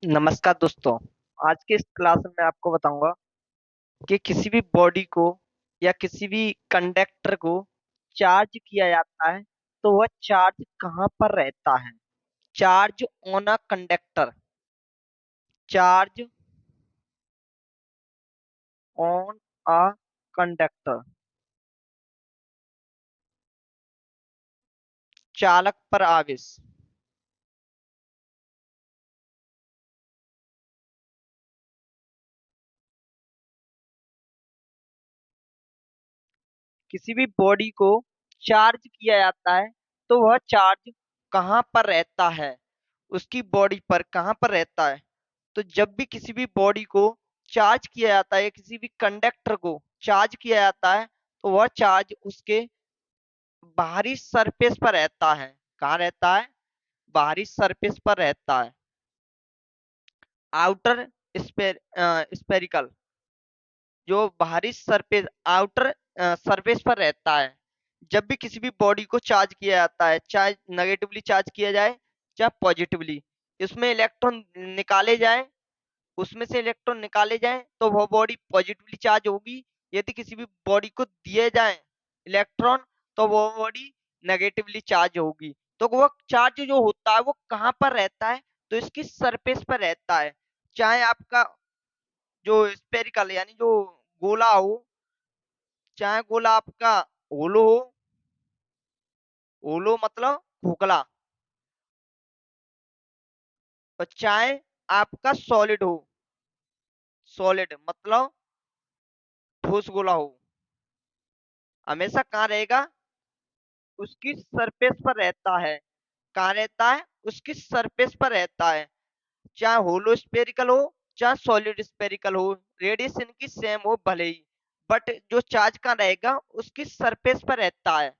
नमस्कार दोस्तों। आज के इस क्लास में मैं आपको बताऊंगा कि किसी भी बॉडी को या किसी भी कंडक्टर को चार्ज किया जाता है तो वह चार्ज कहाँ पर रहता है। Charge on a conductor. Charge on a conductor. चालक पर आवेश। किसी भी बॉडी को चार्ज किया जाता है तो वह चार्ज कहाँ पर रहता है, उसकी बॉडी पर कहाँ पर रहता है। तो जब भी किसी भी बॉडी को चार्ज किया जाता है, किसी भी कंडक्टर को चार्ज किया जाता है तो वह चार्ज उसके बाहरी सरफेस पर रहता है। कहाँ रहता है? बाहरी सरफेस पर रहता है। आउटर स्पेरिकल, जो बाहरी सरफेस आउटर सरफेस पर रहता है। जब भी किसी भी बॉडी को चार्ज किया जाता है, चाहे नेगेटिवली चार्ज किया जाए चाहे पॉजिटिवली, इसमें इलेक्ट्रॉन निकाले जाए, उसमें से इलेक्ट्रॉन निकाले जाएं तो वह बॉडी पॉजिटिवली चार्ज होगी। यदि किसी भी बॉडी को दिए जाए इलेक्ट्रॉन तो वह बॉडी नेगेटिवली चार्ज होगी। तो वह चार्ज जो होता है वो कहाँ पर रहता है? तो इसकी सरफेस पर रहता है। चाहे आपका जो स्पेरिकल यानी जो गोला हो, चाहे गोला आपका होलो हो। होलो मतलब खोखला। और चाहे आपका सॉलिड हो। सॉलिड मतलब ठोस गोला हो। हमेशा कहाँ रहेगा? उसकी सरफेस पर रहता है। कहाँ रहता है? उसकी सरफेस पर रहता है। चाहे होलो स्पेरिकल हो चाहे सॉलिड स्पेरिकल हो, रेडियस इनकी सेम हो भले ही, बट जो चार्ज कहाँ रहेगा? उसकी सरफेस पर रहता है।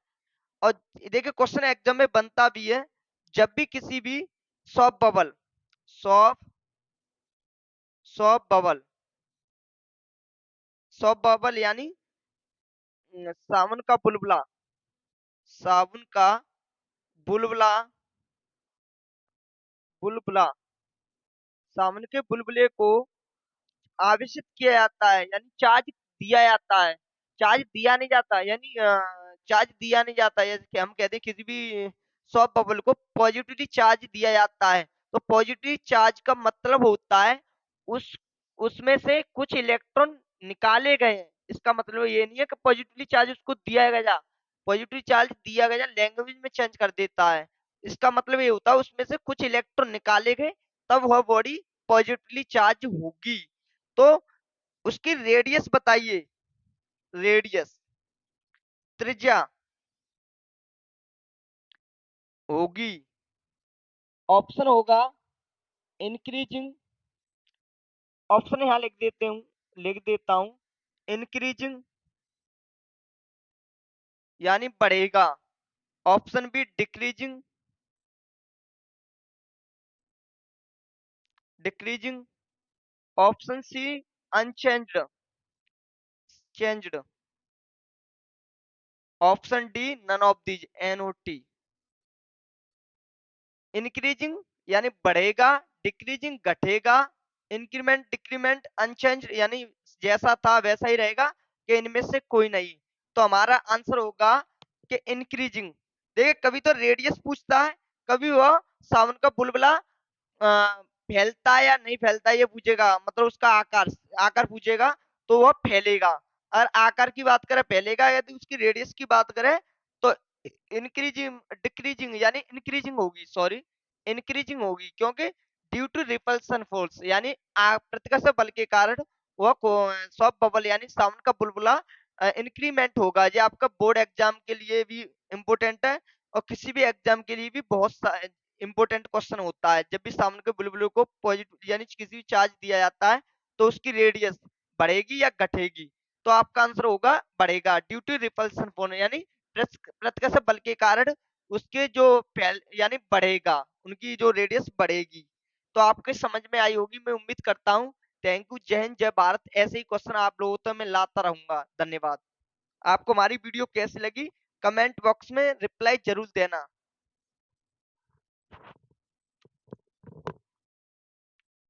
और देखिए क्वेश्चन एग्जाम में बनता भी है। जब भी किसी भी soft bubble, soft soft bubble, soft bubble यानी साबुन का बुलबुला, साबुन का बुलबुला, बुलबुला, साबुन के बुलबुले को आवेशित किया जाता है यानी चार्ज दिया जाता है। चार्ज दिया नहीं जाता यानी चार्ज दिया नहीं जाता, जैसे कि हम कहते हैं किसी भी सॉफ्ट बबल को पॉजिटिवली चार्ज दिया जाता है। तो पॉजिटिव चार्ज का मतलब होता है उस उसमें से कुछ इलेक्ट्रॉन निकाले गए हैं। इसका मतलब ये नहीं है कि पॉजिटिवली चार्ज उसको दिया गया। पॉजिटिव चार्ज दिया गया लैंग्वेज में चेंज कर देता है। इसका मतलब ये होता है उसमें से कुछ इलेक्ट्रॉन निकाले गए, तब वह बॉडी पॉजिटिवली चार्ज होगी। तो उसकी रेडियस बताइए। रेडियस, त्रिज्या होगी, ऑप्शन होगा इंक्रीजिंग। ऑप्शन यहाँ लिख देते हूँ, लिख देता हूँ। इंक्रीजिंग यानी बढ़ेगा। Option B decreasing, decreasing. Option C unchanged, changed. Option D none of these, NOT। Increasing यानी बढ़ेगा, डिक्रीजिंग घटेगा, इंक्रीमेंट डिक्रीमेंट, अनचेंज यानी जैसा था वैसा ही रहेगा कि इनमें से कोई नहीं। तो हमारा आंसर होगा कि इंक्रीजिंग। देखिए कभी तो रेडियस पूछता है, कभी वह साउंड का बुलबुला फैलता है या नहीं फैलता है ये पूछेगा, मतलब उसका आकार, आकार पूछेगा तो वह फैलेगा। और आकार की बात करें फैलेगा, यदि उसकी रेडियस की बात करें तो इंक्रीजिंग डिक्रीजिंग यानी इंक्रीजिंग होगी, सॉरी इंक्रीजिंग होगी, क्योंकि ड्यू टू रिपल्सन फोर्स यानी प्रतिकर्षण बल के कारण वह सॉफ्ट बबल यानी साउंड का बुलबुला इंक्रीमेंट होगा। ये आपका बोर्ड एग्जाम के लिए भी इम्पोर्टेंट है और किसी भी एग्जाम के लिए भी बहुत इंपॉर्टेंट क्वेश्चन होता है। जब भी साउंड के बुलबुले को पॉजिटिव यानी किसी भी चार्ज दिया जाता है तो उसकी रेडियस बढ़ेगी या घटेगी। तो आपका आंसर होगा बढ़ेगा, ड्यू टू रिपल्सन फोर्स यानी प्रतिकर्षण बल के कारण उसके जो फैल यानी बढ़ेगा, उनकी जो रेडियस बढ़ेगी। तो आपके समझ में आई होगी मैं उम्मीद करता हूँ। Thank you. जय हिंद जय भारत। ऐसे ही क्वेश्चन आप लोगों तो मैं लाता रहूंगा। धन्यवाद। आपको हमारी वीडियो कैसी लगी कमेंट बॉक्स में रिप्लाई जरूर देना।